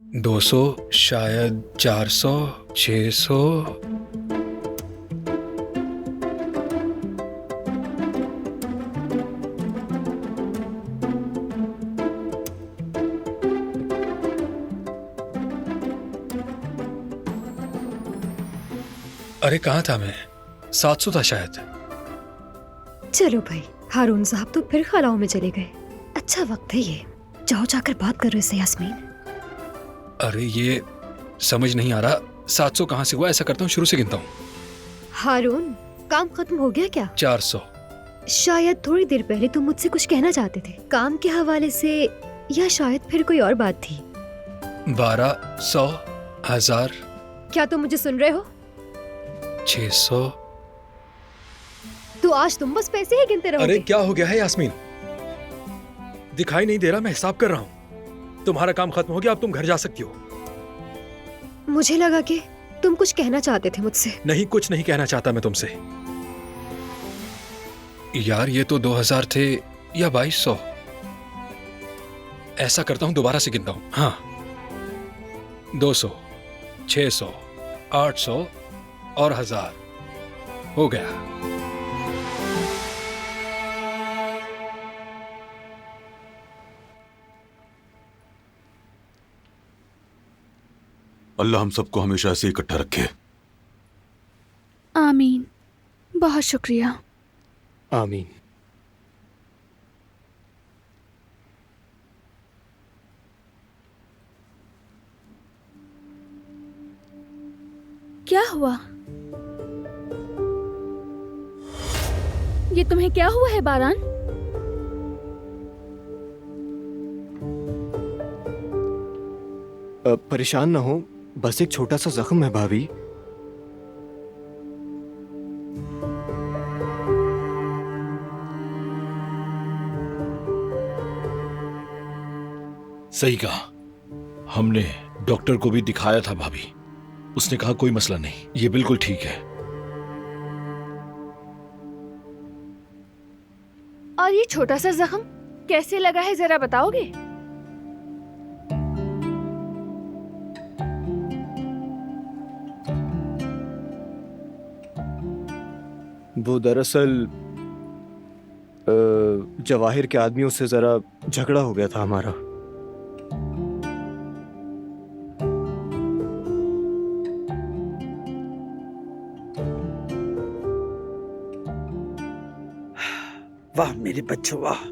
200, शायद 400, 600। अरे कहाँ था मैं? 700 था शायद। चलो भाई, हारून साहब तो फिर खलाओं में चले गए। अच्छा वक्त है ये, जाओ जाकर बात करो इससे यास्मीन। अरे ये समझ नहीं आ रहा 700 कहाँ से हुआ। ऐसा करता हूँ शुरू से गिनता हूँ। हारून, काम खत्म हो गया क्या? 400। शायद थोड़ी देर पहले तुम मुझसे कुछ कहना चाहते थे, काम के हवाले से, या शायद फिर कोई और बात थी। 1200, 1000, क्या तुम मुझे सुन रहे हो? 600। तो आज तुम बस पैसे ही गिनते रहोगे? अरे क्या हो गया है यास्मीन? दिखाई नहीं दे रहा? मैं हिसाब कर रहा हूँ। तुम्हारा काम खत्म हो गया, अब तुम घर जा सकती हो। मुझे लगा कि तुम कुछ कहना चाहते थे मुझसे। नहीं, कुछ नहीं कहना चाहता मैं तुमसे। यार ये तो 2000 थे या 2200। ऐसा करता हूं दोबारा से गिनता हूं। हाँ, 200, 600, 800 और 1000 हो गया। अल्लाह हम सबको हमेशा ऐसे इकट्ठा रखे। आमीन। बहुत शुक्रिया। आमीन। क्या हुआ? ये तुम्हें क्या हुआ है बारान? परेशान ना हो, बस एक छोटा सा जख्म है भाभी। सही कहा। हमने डॉक्टर को भी दिखाया था भाभी। उसने कहा कोई मसला नहीं, ये बिल्कुल ठीक है। और ये छोटा सा जख्म कैसे लगा है, जरा बताओगे? वो दरअसल जवाहिर के आदमियों से जरा झगड़ा हो गया था हमारा। वाह मेरे बच्चों वाह,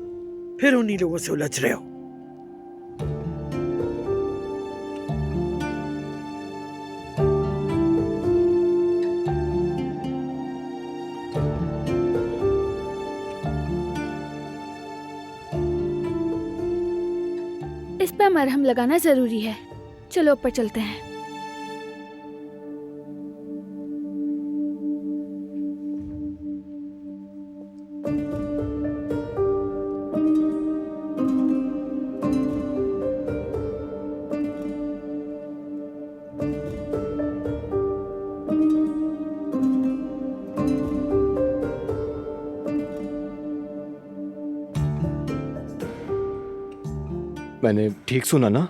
फिर उन्हीं लोगों से उलझ रहे हो। इस पर मरहम लगाना जरूरी है। चलो ऊपर चलते हैं। मैंने ठीक सुना ना?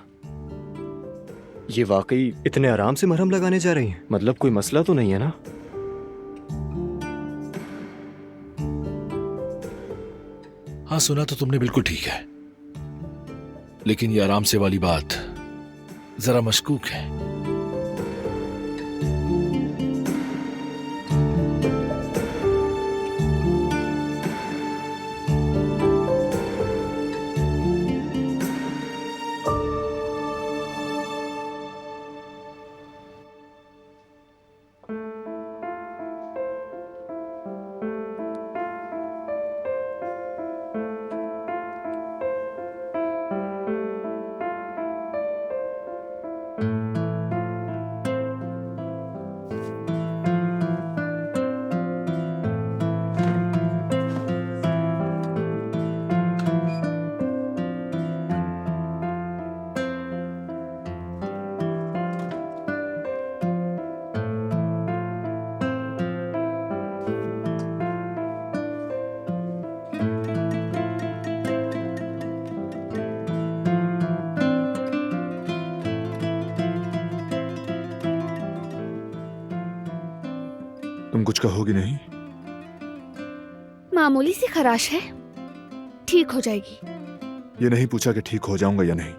ये वाकई इतने आराम से मरहम लगाने जा रही हैं? मतलब कोई मसला तो नहीं है ना? हाँ, सुना तो तुमने बिल्कुल ठीक है, लेकिन ये आराम से वाली बात जरा मशकूक है। तुम कुछ कहोगी नहीं? मामूली सी खराश है, ठीक हो जाएगी। ये नहीं पूछा कि ठीक हो जाऊंगा या नहीं।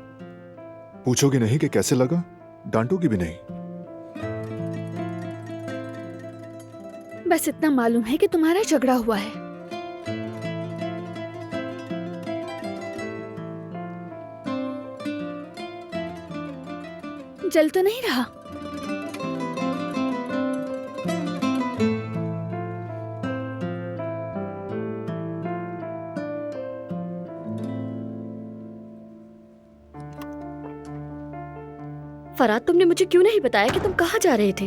पूछोगी नहीं कि कैसे लगा, डांटोगी भी नहीं। बस इतना मालूम है कि तुम्हारा झगड़ा हुआ है। जल तो नहीं रहा? फराद, तुमने मुझे क्यों नहीं बताया कि तुम कहाँ जा रहे थे?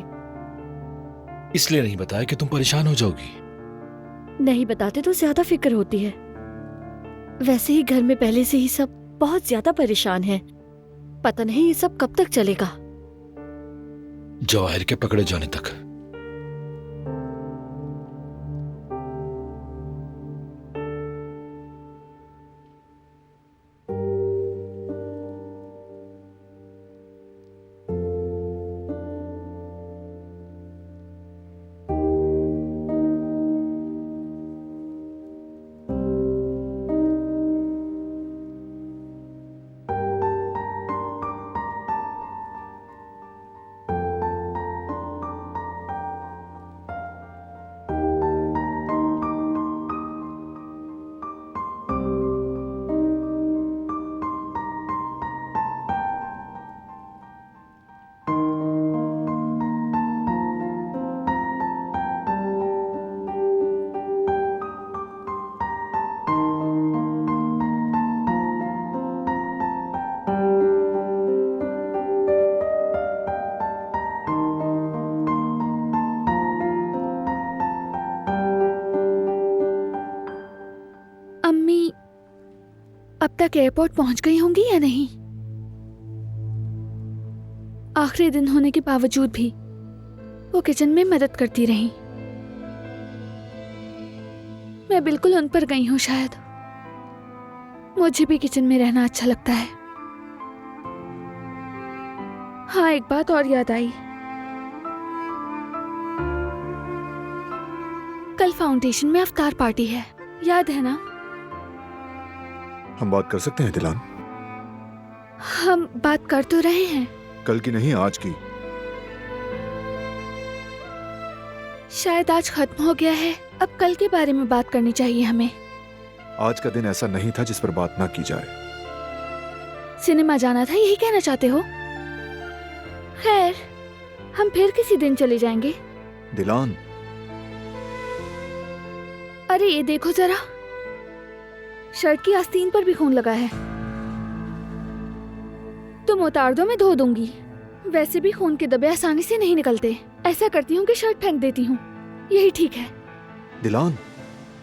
इसलिए नहीं बताया कि तुम परेशान हो जाओगी। नहीं बताते तो ज्यादा फिक्र होती है। वैसे ही घर में पहले से ही सब बहुत ज्यादा परेशान हैं। पता नहीं ये सब कब तक चलेगा। जवाहिर के पकड़े जाने तक। अम्मी अब तक एयरपोर्ट पहुंच गई होंगी या नहीं? आखिरी दिन होने के बावजूद भी वो किचन में मदद करती रही। मैं बिल्कुल उन पर गई हूं शायद। मुझे भी किचन में रहना अच्छा लगता है। हाँ, एक बात और याद आई। कल फाउंडेशन में अफ्तार पार्टी है, याद है ना? हम बात कर सकते हैं दिलान? हम बात कर तो रहे हैं। कल की नहीं, आज की। शायद आज खत्म हो गया है, अब कल के बारे में बात करनी चाहिए हमें। आज का दिन ऐसा नहीं था जिस पर बात ना की जाए। सिनेमा जाना था, यही कहना चाहते हो? खैर, हम फिर किसी दिन चले जाएंगे। दिलान, अरे ये देखो जरा, शर्ट की आस्तीन पर भी खून लगा है। तुम उतार दो, मैं धो दूंगी। वैसे भी खून के धब्बे आसानी से नहीं निकलते। ऐसा करती हूँ कि शर्ट फेंक देती हूँ, यही ठीक है। दिलान,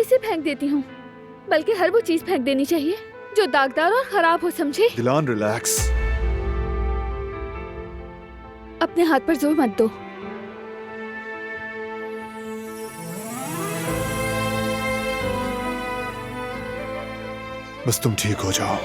इसे फेंक देती हूँ, बल्कि हर वो चीज फेंक देनी चाहिए जो दागदार और खराब हो, समझे? दिलान रिलैक्स। अपने हाथ पर जोर मत दो। बस तुम ठीक हो जाओ।